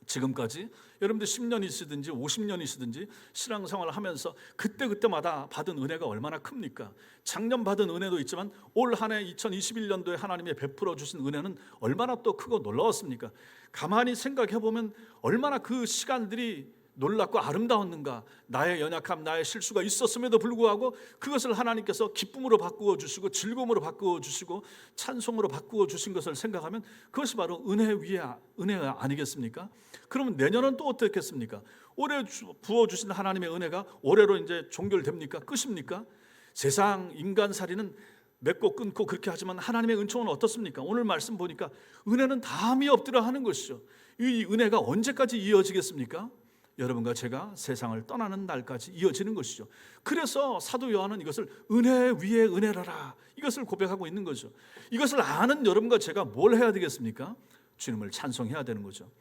지금까지 여러분들 10년이시든지 50년이시든지 신앙생활을 하면서 그때마다 받은 은혜가 얼마나 큽니까? 작년 받은 은혜도 있지만 올 한 해 2021년도에 하나님의 베풀어 주신 은혜는 얼마나 또 크고 놀라웠습니까? 가만히 생각해 보면 얼마나 그 시간들이 놀랍고 아름다웠는가? 나의 연약함, 나의 실수가 있었음에도 불구하고 그것을 하나님께서 기쁨으로 바꾸어 주시고 즐거움으로 바꾸어 주시고 찬송으로 바꾸어 주신 것을 생각하면 그것이 바로 은혜 위에 은혜 아니겠습니까? 그러면 내년은 또 어떻겠습니까? 올해 부어 주신 하나님의 은혜가 올해로 이제 종결됩니까? 끝입니까? 세상 인간살이는 맺고 끊고 그렇게 하지만 하나님의 은총은 어떻습니까? 오늘 말씀 보니까 은혜는 담이 엎드려 하는 것이죠. 이 은혜가 언제까지 이어지겠습니까? 여러분과 제가 세상을 떠나는 날까지 이어지는 것이죠. 그래서 사도 요한은 이것을 은혜 위에 은혜라라 이것을 고백하고 있는 거죠. 이것을 아는 여러분과 제가 뭘 해야 되겠습니까? 주님을 찬송해야 되는 거죠.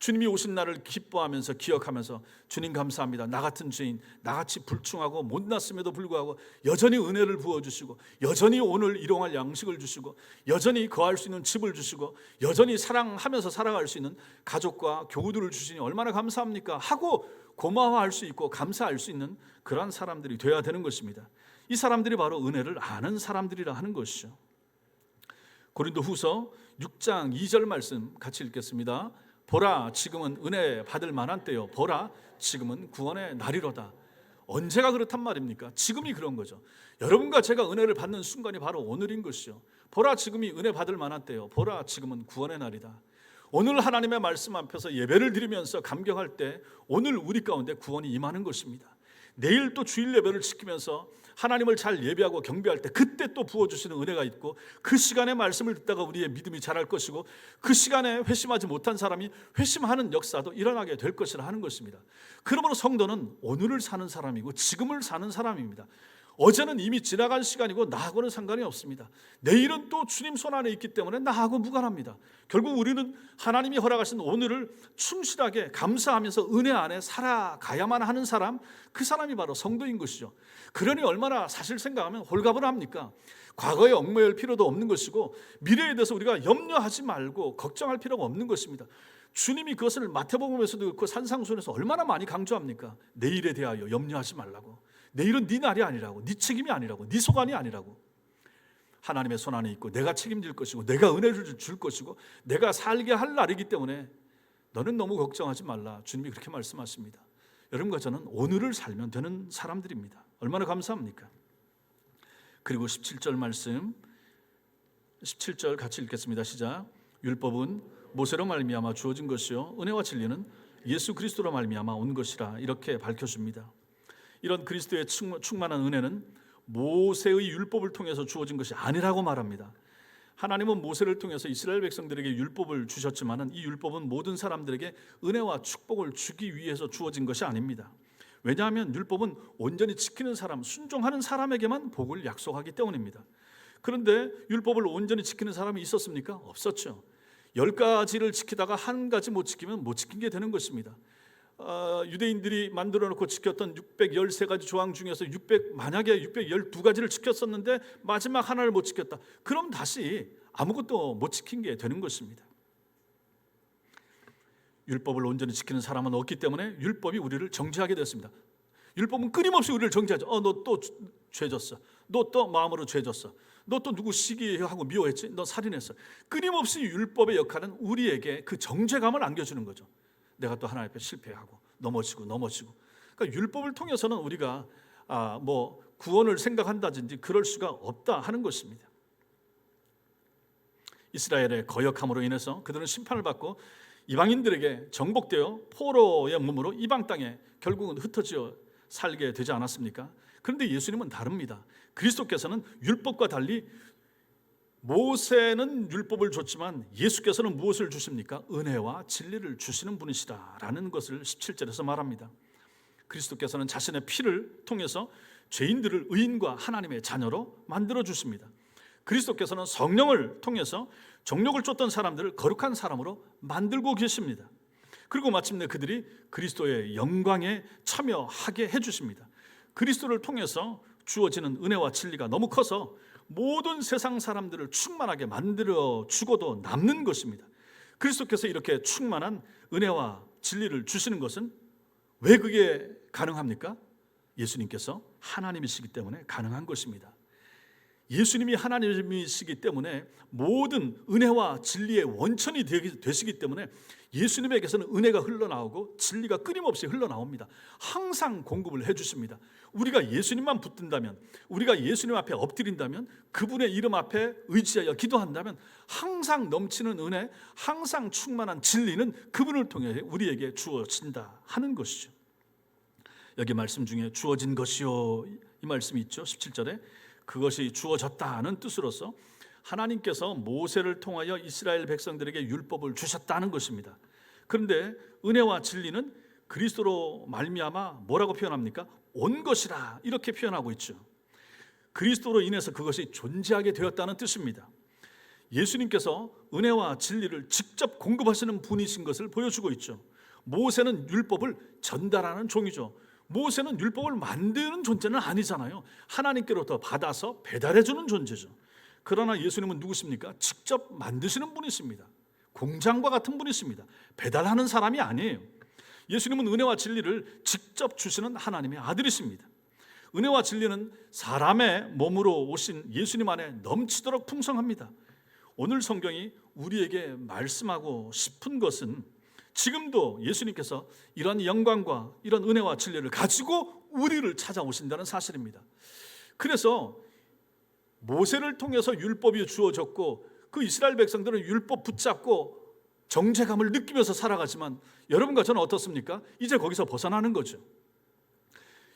주님이 오신 날을 기뻐하면서 기억하면서 주님 감사합니다. 나 같은 죄인, 나같이 불충하고 못났음에도 불구하고 여전히 은혜를 부어주시고 여전히 오늘 일용할 양식을 주시고 여전히 거할 수 있는 집을 주시고 여전히 사랑하면서 살아갈 수 있는 가족과 교우들을 주시니 얼마나 감사합니까? 하고 고마워할 수 있고 감사할 수 있는 그러한 사람들이 되어야 되는 것입니다. 이 사람들이 바로 은혜를 아는 사람들이라 하는 것이죠. 고린도후서 6장 2절 말씀 같이 읽겠습니다. 보라 지금은 은혜 받을 만한 때요 보라 지금은 구원의 날이로다. 언제가 그렇단 말입니까? 지금이 그런 거죠. 여러분과 제가 은혜를 받는 순간이 바로 오늘인 것이죠. 보라 지금이 은혜 받을 만한 때요 보라 지금은 구원의 날이다. 오늘 하나님의 말씀 앞에서 예배를 드리면서 감격할 때 오늘 우리 가운데 구원이 임하는 것입니다. 내일 또 주일 예배를 지키면서 하나님을 잘 예배하고 경배할 때 그때 또 부어주시는 은혜가 있고 그 시간에 말씀을 듣다가 우리의 믿음이 자랄 것이고 그 시간에 회심하지 못한 사람이 회심하는 역사도 일어나게 될 것이라 하는 것입니다. 그러므로 성도는 오늘을 사는 사람이고 지금을 사는 사람입니다. 어제는 이미 지나간 시간이고 나하고는 상관이 없습니다. 내일은 또 주님 손 안에 있기 때문에 나하고 무관합니다. 결국 우리는 하나님이 허락하신 오늘을 충실하게 감사하면서 은혜 안에 살아가야만 하는 사람, 그 사람이 바로 성도인 것이죠. 그러니 얼마나 사실 생각하면 홀가분합니까? 과거에 얽매일 필요도 없는 것이고 미래에 대해서 우리가 염려하지 말고 걱정할 필요가 없는 것입니다. 주님이 그것을 마태복음에서도 그렇고 산상수훈에서 얼마나 많이 강조합니까? 내일에 대하여 염려하지 말라고. 내일은 네 날이 아니라고, 네 책임이 아니라고, 네 소관이 아니라고. 하나님의 손 안에 있고 내가 책임질 것이고 내가 은혜를 줄 것이고 내가 살게 할 날이기 때문에 너는 너무 걱정하지 말라. 주님이 그렇게 말씀하십니다. 여러분과 저는 오늘을 살면 되는 사람들입니다. 얼마나 감사합니까? 그리고 17절 말씀 17절 같이 읽겠습니다. 시작. 율법은 모세로 말미암아 주어진 것이요 은혜와 진리는 예수 그리스도로 말미암아 온 것이라 이렇게 밝혀줍니다. 이런 그리스도의 충만한 은혜는 모세의 율법을 통해서 주어진 것이 아니라고 말합니다. 하나님은 모세를 통해서 이스라엘 백성들에게 율법을 주셨지만 이 율법은 모든 사람들에게 은혜와 축복을 주기 위해서 주어진 것이 아닙니다. 왜냐하면 율법은 온전히 지키는 사람, 순종하는 사람에게만 복을 약속하기 때문입니다. 그런데 율법을 온전히 지키는 사람이 있었습니까? 없었죠. 10가지를 지키다가 한 가지 못 지키면 못 지킨 게 되는 것입니다. 유대인들이 만들어 놓고 지켰던 613가지 조항 중에서 만약에 612가지를 지켰었는데 마지막 하나를 못 지켰다. 그럼 다시 아무것도 못 지킨 게 되는 것입니다. 율법을 온전히 지키는 사람은 없기 때문에 율법이 우리를 정죄하게 됐습니다. 율법은 끊임없이 우리를 정죄하죠. 너 또 죄졌어. 너 또 마음으로 죄졌어. 너 또 누구 시기하고 미워했지? 너 살인했어. 끊임없이 율법의 역할은 우리에게 그 정죄감을 안겨주는 거죠. 내가 또 하나님 앞에 실패하고 넘어지고. 그러니까 율법을 통해서는 우리가 구원을 생각한다든지 그럴 수가 없다 하는 것입니다. 이스라엘의 거역함으로 인해서 그들은 심판을 받고 이방인들에게 정복되어 포로의 몸으로 이방 땅에 결국은 흩어져 살게 되지 않았습니까? 그런데 예수님은 다릅니다. 그리스도께서는 율법과 달리 모세는 율법을 줬지만 예수께서는 무엇을 주십니까? 은혜와 진리를 주시는 분이시다라는 것을 17절에서 말합니다. 그리스도께서는 자신의 피를 통해서 죄인들을 의인과 하나님의 자녀로 만들어 주십니다. 그리스도께서는 성령을 통해서 정욕을 쫓던 사람들을 거룩한 사람으로 만들고 계십니다. 그리고 마침내 그들이 그리스도의 영광에 참여하게 해주십니다. 그리스도를 통해서 주어지는 은혜와 진리가 너무 커서 모든 세상 사람들을 충만하게 만들어 주고도 남는 것입니다. 그리스도께서 이렇게 충만한 은혜와 진리를 주시는 것은 왜 그게 가능합니까? 예수님께서 하나님이시기 때문에 가능한 것입니다. 예수님이 하나님이시기 때문에 모든 은혜와 진리의 원천이 되시기 때문에 예수님에게서는 은혜가 흘러나오고 진리가 끊임없이 흘러나옵니다. 항상 공급을 해주십니다. 우리가 예수님만 붙든다면, 우리가 예수님 앞에 엎드린다면, 그분의 이름 앞에 의지하여 기도한다면 항상 넘치는 은혜, 항상 충만한 진리는 그분을 통해 우리에게 주어진다 하는 것이죠. 여기 말씀 중에 주어진 것이요 이 말씀이 있죠. 17절에 그것이 주어졌다는 뜻으로서 하나님께서 모세를 통하여 이스라엘 백성들에게 율법을 주셨다는 것입니다. 그런데 은혜와 진리는 그리스도로 말미암아 뭐라고 표현합니까? 온 것이라 이렇게 표현하고 있죠. 그리스도로 인해서 그것이 존재하게 되었다는 뜻입니다. 예수님께서 은혜와 진리를 직접 공급하시는 분이신 것을 보여주고 있죠. 모세는 율법을 전달하는 종이죠. 모세는 율법을 만드는 존재는 아니잖아요. 하나님께로부터 받아서 배달해 주는 존재죠. 그러나 예수님은 누구십니까? 직접 만드시는 분이십니다. 공장과 같은 분이십니다. 배달하는 사람이 아니에요. 예수님은 은혜와 진리를 직접 주시는 하나님의 아들이십니다. 은혜와 진리는 사람의 몸으로 오신 예수님 안에 넘치도록 풍성합니다. 오늘 성경이 우리에게 말씀하고 싶은 것은 지금도 예수님께서 이런 영광과 이런 은혜와 진리를 가지고 우리를 찾아오신다는 사실입니다. 그래서 모세를 통해서 율법이 주어졌고 그 이스라엘 백성들은 율법 붙잡고 정죄감을 느끼면서 살아가지만 여러분과 저는 어떻습니까? 이제 거기서 벗어나는 거죠.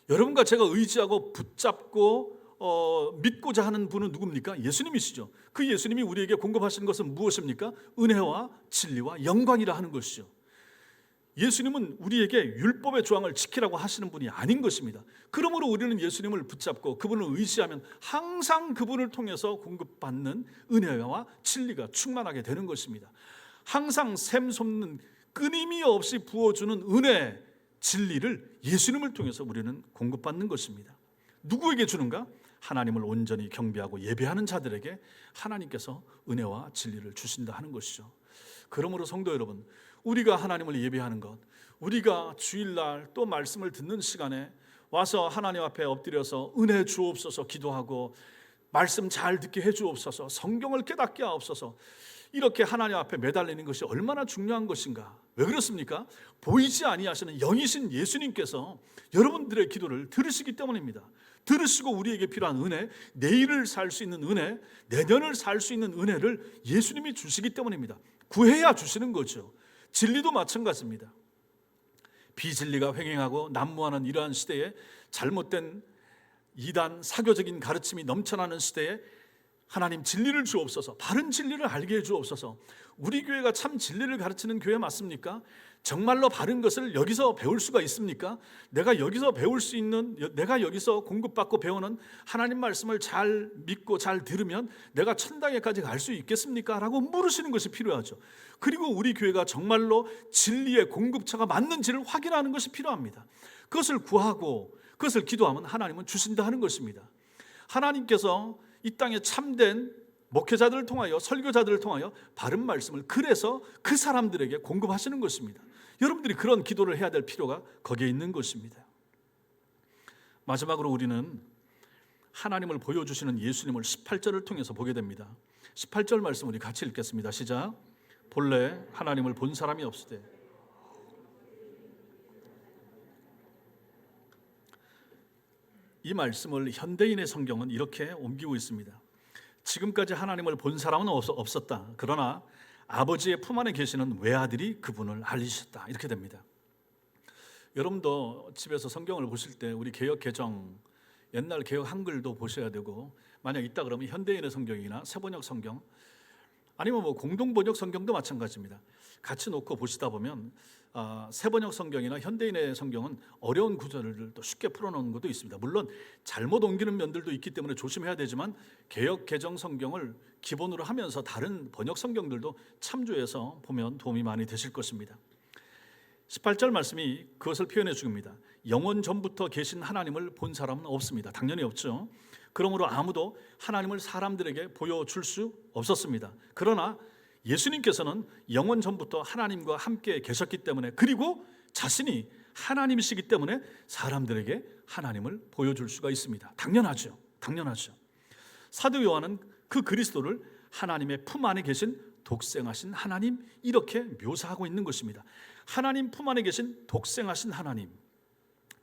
여러분과 제가 의지하고 붙잡고 믿고자 하는 분은 누굽니까? 예수님이시죠. 그 예수님이 우리에게 공급하시는 것은 무엇입니까? 은혜와 진리와 영광이라 하는 것이죠. 예수님은 우리에게 율법의 조항을 지키라고 하시는 분이 아닌 것입니다. 그러므로 우리는 예수님을 붙잡고 그분을 의지하면 항상 그분을 통해서 공급받는 은혜와 진리가 충만하게 되는 것입니다. 항상 샘솟는 끊임이 없이 부어주는 은혜, 진리를 예수님을 통해서 우리는 공급받는 것입니다. 누구에게 주는가? 하나님을 온전히 경배하고 예배하는 자들에게 하나님께서 은혜와 진리를 주신다 하는 것이죠. 그러므로 성도 여러분, 우리가 하나님을 예배하는 것, 우리가 주일날 또 말씀을 듣는 시간에 와서 하나님 앞에 엎드려서 은혜 주옵소서 기도하고 말씀 잘 듣게 해 주옵소서, 성경을 깨닫게 하옵소서, 이렇게 하나님 앞에 매달리는 것이 얼마나 중요한 것인가. 왜 그렇습니까? 보이지 아니하시는 영이신 예수님께서 여러분들의 기도를 들으시기 때문입니다. 들으시고 우리에게 필요한 은혜, 내일을 살 수 있는 은혜, 내년을 살 수 있는 은혜를 예수님이 주시기 때문입니다. 구해야 주시는 거죠. 진리도 마찬가지입니다. 비진리가 횡행하고 난무하는 이러한 시대에 잘못된 이단 사교적인 가르침이 넘쳐나는 시대에 하나님 진리를 주옵소서, 바른 진리를 알게 해 주옵소서. 우리 교회가 참 진리를 가르치는 교회 맞습니까? 정말로 바른 것을 여기서 배울 수가 있습니까? 내가 여기서 배울 수 있는, 내가 여기서 공급받고 배우는 하나님 말씀을 잘 믿고 잘 들으면 내가 천당에까지 갈 수 있겠습니까? 라고 물으시는 것이 필요하죠. 그리고 우리 교회가 정말로 진리의 공급처가 맞는지를 확인하는 것이 필요합니다. 그것을 구하고 그것을 기도하면 하나님은 주신다 하는 것입니다. 하나님께서 이 땅에 참된 목회자들을 통하여, 설교자들을 통하여 바른 말씀을 그래서 그 사람들에게 공급하시는 것입니다. 여러분들이 그런 기도를 해야 될 필요가 거기에 있는 것입니다. 마지막으로 우리는 하나님을 보여주시는 예수님을 18절을 통해서 보게 됩니다. 18절 말씀 우리 같이 읽겠습니다. 시작. 본래 하나님을 본 사람이 없으되. 이 말씀을 현대인의 성경은 이렇게 옮기고 있습니다. 지금까지 하나님을 본 사람은 없었다. 그러나 아버지의 품 안에 계시는 외아들이 그분을 알리셨다. 이렇게 됩니다. 여러분도 집에서 성경을 보실 때 우리 개역 개정, 옛날 개역 한글도 보셔야 되고, 만약 있다 그러면 현대인의 성경이나 새번역 성경, 아니면 공동번역 성경도 마찬가지입니다. 같이 놓고 보시다 보면 새번역 성경이나 현대인의 성경은 어려운 구절을 또 쉽게 풀어놓은 것도 있습니다. 물론 잘못 옮기는 면들도 있기 때문에 조심해야 되지만 개역 개정 성경을 기본으로 하면서 다른 번역 성경들도 참조해서 보면 도움이 많이 되실 것입니다. 18절 말씀이 그것을 표현해 줍니다. 영원 전부터 계신 하나님을 본 사람은 없습니다. 당연히 없죠. 그러므로 아무도 하나님을 사람들에게 보여줄 수 없었습니다. 그러나 예수님께서는 영원 전부터 하나님과 함께 계셨기 때문에, 그리고 자신이 하나님이시기 때문에 사람들에게 하나님을 보여줄 수가 있습니다. 당연하죠. 당연하죠. 사도 요한은 그 그리스도를 하나님의 품 안에 계신 독생하신 하나님, 이렇게 묘사하고 있는 것입니다. 하나님 품 안에 계신 독생하신 하나님,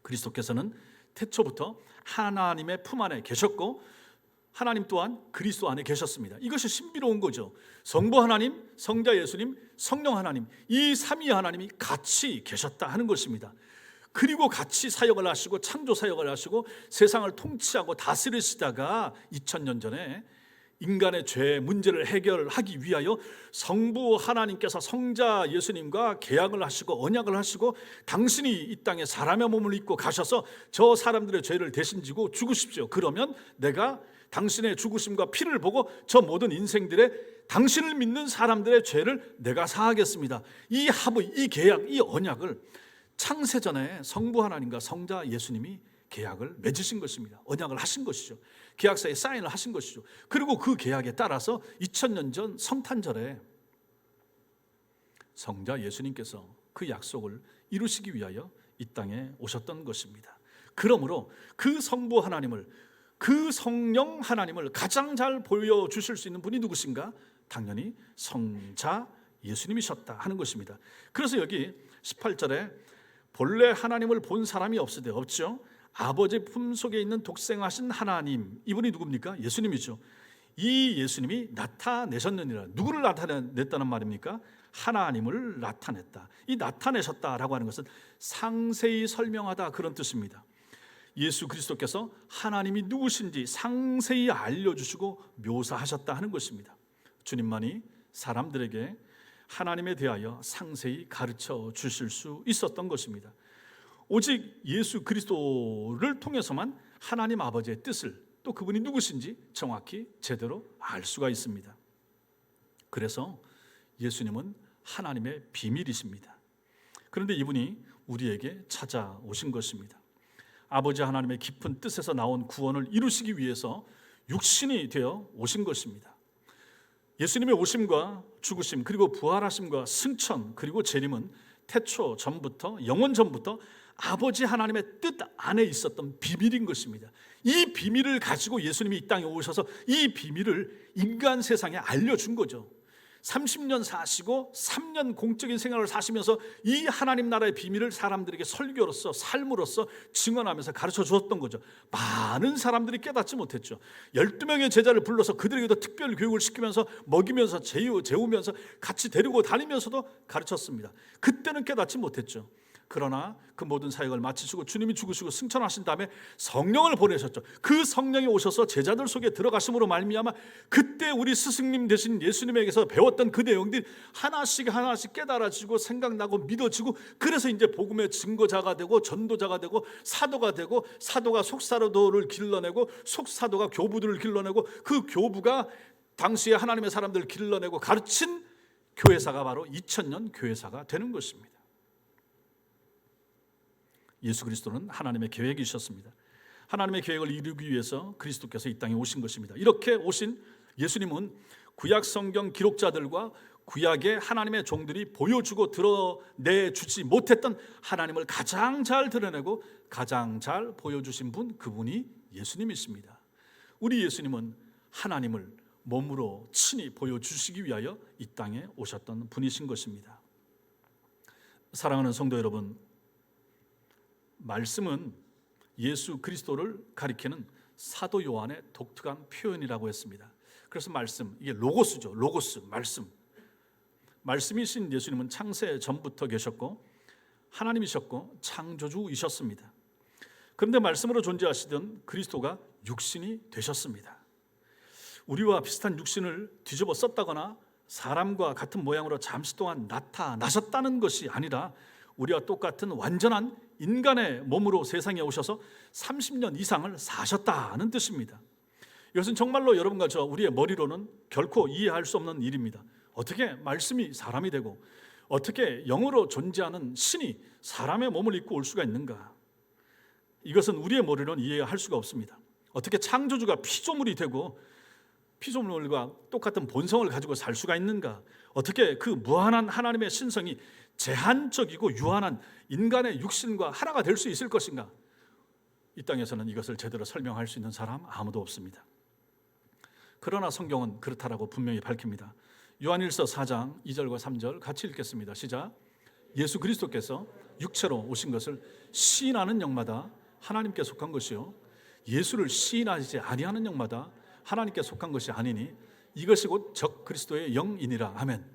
그리스도께서는 태초부터 하나님의 품 안에 계셨고 하나님 또한 그리스도 안에 계셨습니다. 이것이 신비로운 거죠. 성부 하나님, 성자 예수님, 성령 하나님, 이 삼위 하나님이 같이 계셨다 하는 것입니다. 그리고 같이 사역을 하시고 창조 사역을 하시고 세상을 통치하고 다스리시다가 2000년 전에 인간의 죄 문제를 해결하기 위하여 성부 하나님께서 성자 예수님과 계약을 하시고 언약을 하시고, 당신이 이 땅에 사람의 몸을 입고 가셔서 저 사람들의 죄를 대신 지고 죽으십시오. 그러면 내가 당신의 죽으심과 피를 보고 저 모든 인생들의, 당신을 믿는 사람들의 죄를 내가 사하겠습니다. 이 합의, 이 계약, 이 언약을 창세전에 성부 하나님과 성자 예수님이 계약을 맺으신 것입니다. 언약을 하신 것이죠. 계약서에 사인을 하신 것이죠. 그리고 그 계약에 따라서 2000년 전 성탄절에 성자 예수님께서 그 약속을 이루시기 위하여 이 땅에 오셨던 것입니다. 그러므로 그 성부 하나님을, 그 성령 하나님을 가장 잘 보여주실 수 있는 분이 누구신가? 당연히 성자 예수님이셨다 하는 것입니다. 그래서 여기 18절에 본래 하나님을 본 사람이 없죠. 아버지 품속에 있는 독생하신 하나님, 이분이 누굽니까? 예수님이죠. 이 예수님이 나타내셨느니라. 누구를 나타냈다는 말입니까? 하나님을 나타냈다. 이 나타내셨다라고 하는 것은 상세히 설명하다, 그런 뜻입니다. 예수 그리스도께서 하나님이 누구신지 상세히 알려주시고 묘사하셨다 하는 것입니다. 주님만이 사람들에게 하나님에 대하여 상세히 가르쳐 주실 수 있었던 것입니다. 오직 예수 그리스도를 통해서만 하나님 아버지의 뜻을, 또 그분이 누구신지 정확히 제대로 알 수가 있습니다. 그래서 예수님은 하나님의 비밀이십니다. 그런데 이분이 우리에게 찾아오신 것입니다. 아버지 하나님의 깊은 뜻에서 나온 구원을 이루시기 위해서 육신이 되어 오신 것입니다. 예수님의 오심과 죽으심, 그리고 부활하심과 승천, 그리고 재림은 태초 전부터, 영원 전부터 아버지 하나님의 뜻 안에 있었던 비밀인 것입니다. 이 비밀을 가지고 예수님이 이 땅에 오셔서 이 비밀을 인간 세상에 알려준 거죠. 30년 사시고 3년 공적인 생활을 사시면서 이 하나님 나라의 비밀을 사람들에게 설교로서, 삶으로서 증언하면서 가르쳐 주었던 거죠. 많은 사람들이 깨닫지 못했죠. 12명의 제자를 불러서 그들에게도 특별 교육을 시키면서 먹이면서 재우면서 같이 데리고 다니면서도 가르쳤습니다. 그때는 깨닫지 못했죠. 그러나 그 모든 사역을 마치시고 주님이 죽으시고 승천하신 다음에 성령을 보내셨죠. 그 성령이 오셔서 제자들 속에 들어가심으로 말미암아 그때 우리 스승님 되신 예수님에게서 배웠던 그 내용들이 하나씩 하나씩 깨달아지고 생각나고 믿어지고, 그래서 이제 복음의 증거자가 되고 전도자가 되고 사도가 되고, 사도가 속사도를 길러내고 속사도가 교부들을 길러내고, 그 교부가 당시에 하나님의 사람들을 길러내고 가르친 교회사가 바로 2000년 교회사가 되는 것입니다. 예수 그리스도는 하나님의 계획이셨습니다. 하나님의 계획을 이루기 위해서 그리스도께서 이 땅에 오신 것입니다. 이렇게 오신 예수님은 구약 성경 기록자들과 구약의 하나님의 종들이 보여주고 드러내주지 못했던 하나님을 가장 잘 드러내고 가장 잘 보여주신 분, 그분이 예수님이십니다. 우리 예수님은 하나님을 몸으로 친히 보여주시기 위하여 이 땅에 오셨던 분이신 것입니다. 사랑하는 성도 여러분, 말씀은 예수 그리스도를 가리키는 사도 요한의 독특한 표현이라고 했습니다. 그래서 말씀, 이게 로고스죠. 로고스, 말씀. 말씀이신 예수님은 창세 전부터 계셨고 하나님이셨고 창조주이셨습니다. 그런데 말씀으로 존재하시던 그리스도가 육신이 되셨습니다. 우리와 비슷한 육신을 뒤집어 썼다거나 사람과 같은 모양으로 잠시 동안 나타나셨다는 것이 아니라 우리와 똑같은 완전한 인간의 몸으로 세상에 오셔서 30년 이상을 사셨다는 뜻입니다. 이것은 정말로 여러분과 저 우리의 머리로는 결코 이해할 수 없는 일입니다. 어떻게 말씀이 사람이 되고 어떻게 영으로 존재하는 신이 사람의 몸을 입고 올 수가 있는가? 이것은 우리의 머리로는 이해할 수가 없습니다. 어떻게 창조주가 피조물이 되고 피조물과 똑같은 본성을 가지고 살 수가 있는가? 어떻게 그 무한한 하나님의 신성이 제한적이고 유한한 인간의 육신과 하나가 될 수 있을 것인가? 이 땅에서는 이것을 제대로 설명할 수 있는 사람 아무도 없습니다. 그러나 성경은 그렇다라고 분명히 밝힙니다. 요한일서 4장 2절과 3절 같이 읽겠습니다. 시작. 예수 그리스도께서 육체로 오신 것을 시인하는 영마다 하나님께 속한 것이요 예수를 시인하지 아니하는 영마다 하나님께 속한 것이 아니니 이것이 곧 적 그리스도의 영이니라. 아멘.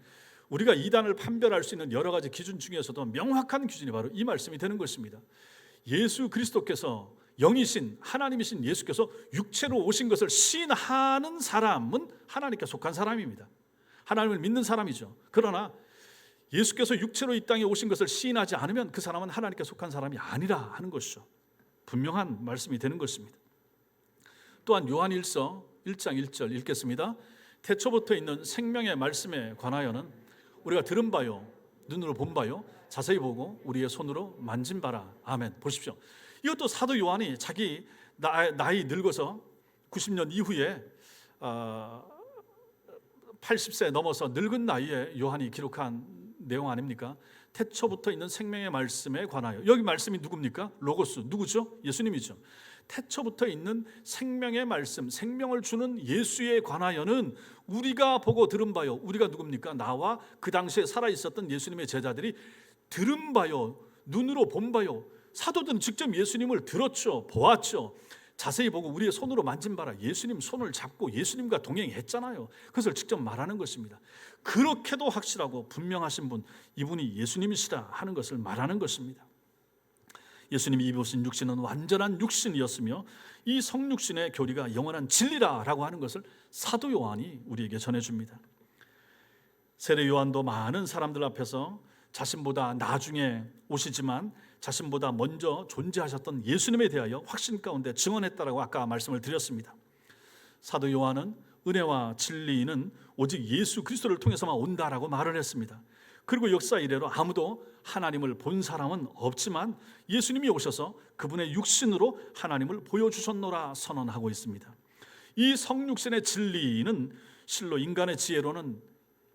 우리가 이단을 판별할 수 있는 여러 가지 기준 중에서도 명확한 기준이 바로 이 말씀이 되는 것입니다. 예수 그리스도께서 영이신 하나님이신 예수께서 육체로 오신 것을 시인하는 사람은 하나님께 속한 사람입니다. 하나님을 믿는 사람이죠. 그러나 예수께서 육체로 이 땅에 오신 것을 시인하지 않으면 그 사람은 하나님께 속한 사람이 아니라 하는 것이죠. 분명한 말씀이 되는 것입니다. 또한 요한일서 1장 1절 읽겠습니다. 태초부터 있는 생명의 말씀에 관하여는 우리가 들은 바요 눈으로 본 바요 자세히 보고 우리의 손으로 만진 바라. 아멘. 보십시오. 이것도 사도 요한이 자기 나이 늙어서 90년 이후에 80세 넘어서 늙은 나이에 요한이 기록한 내용 아닙니까? 태초부터 있는 생명의 말씀에 관하여. 여기 말씀이 누굽니까? 로고스. 누구죠? 예수님이죠. 태초부터 있는 생명의 말씀, 생명을 주는 예수에 관하여는 우리가 보고 들은 바요. 우리가 누굽니까? 나와 그 당시에 살아있었던 예수님의 제자들이 들은 바요, 눈으로 본 바요. 사도들은 직접 예수님을 들었죠, 보았죠. 자세히 보고 우리의 손으로 만진 바라. 예수님 손을 잡고 예수님과 동행했잖아요. 그것을 직접 말하는 것입니다. 그렇게도 확실하고 분명하신 분, 이분이 예수님이시다 하는 것을 말하는 것입니다. 예수님이 입으신 육신은 완전한 육신이었으며 이 성육신의 교리가 영원한 진리라라고 하는 것을 사도 요한이 우리에게 전해줍니다. 세례 요한도 많은 사람들 앞에서 자신보다 나중에 오시지만 자신보다 먼저 존재하셨던 예수님에 대하여 확신 가운데 증언했다라고 아까 말씀을 드렸습니다. 사도 요한은 은혜와 진리는 오직 예수 그리스도를 통해서만 온다라고 말을 했습니다. 그리고 역사 이래로 아무도 하나님을 본 사람은 없지만 예수님이 오셔서 그분의 육신으로 하나님을 보여주셨노라 선언하고 있습니다. 이 성육신의 진리는 실로 인간의 지혜로는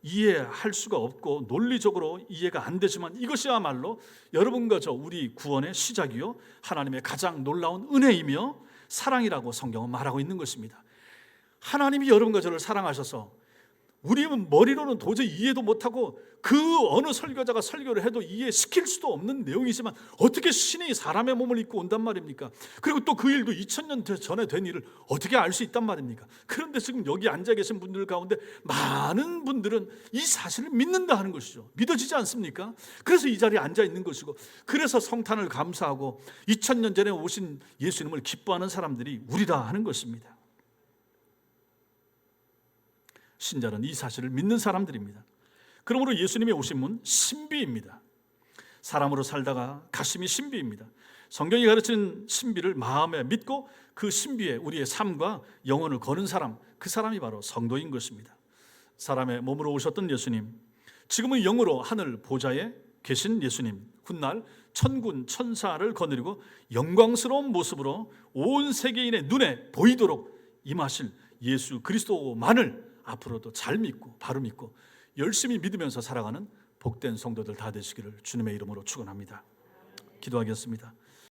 이해할 수가 없고 논리적으로 이해가 안 되지만 이것이야말로 여러분과 저 우리 구원의 시작이요 하나님의 가장 놀라운 은혜이며 사랑이라고 성경은 말하고 있는 것입니다. 하나님이 여러분과 저를 사랑하셔서 우리는 머리로는 도저히 이해도 못하고 그 어느 설교자가 설교를 해도 이해시킬 수도 없는 내용이지만 어떻게 신이 사람의 몸을 입고 온단 말입니까? 그리고 또 그 일도 2000년 전에 된 일을 어떻게 알 수 있단 말입니까? 그런데 지금 여기 앉아 계신 분들 가운데 많은 분들은 이 사실을 믿는다 하는 것이죠. 믿어지지 않습니까? 그래서 이 자리에 앉아 있는 것이고 그래서 성탄을 감사하고 2000년 전에 오신 예수님을 기뻐하는 사람들이 우리다 하는 것입니다. 신자는 이 사실을 믿는 사람들입니다. 그러므로 예수님의 오심은 신비입니다. 사람으로 살다가 가심이 신비입니다. 성경이 가르치는 신비를 마음에 믿고 그 신비에 우리의 삶과 영혼을 거는 사람, 그 사람이 바로 성도인 것입니다. 사람의 몸으로 오셨던 예수님, 지금은 영으로 하늘 보좌에 계신 예수님, 훗날 천군 천사를 거느리고 영광스러운 모습으로 온 세계인의 눈에 보이도록 임하실 예수 그리스도만을 앞으로도 잘 믿고 바로 믿고 열심히 믿으면서 살아가는 복된 성도들 다 되시기를 주님의 이름으로 축원합니다. 기도하겠습니다.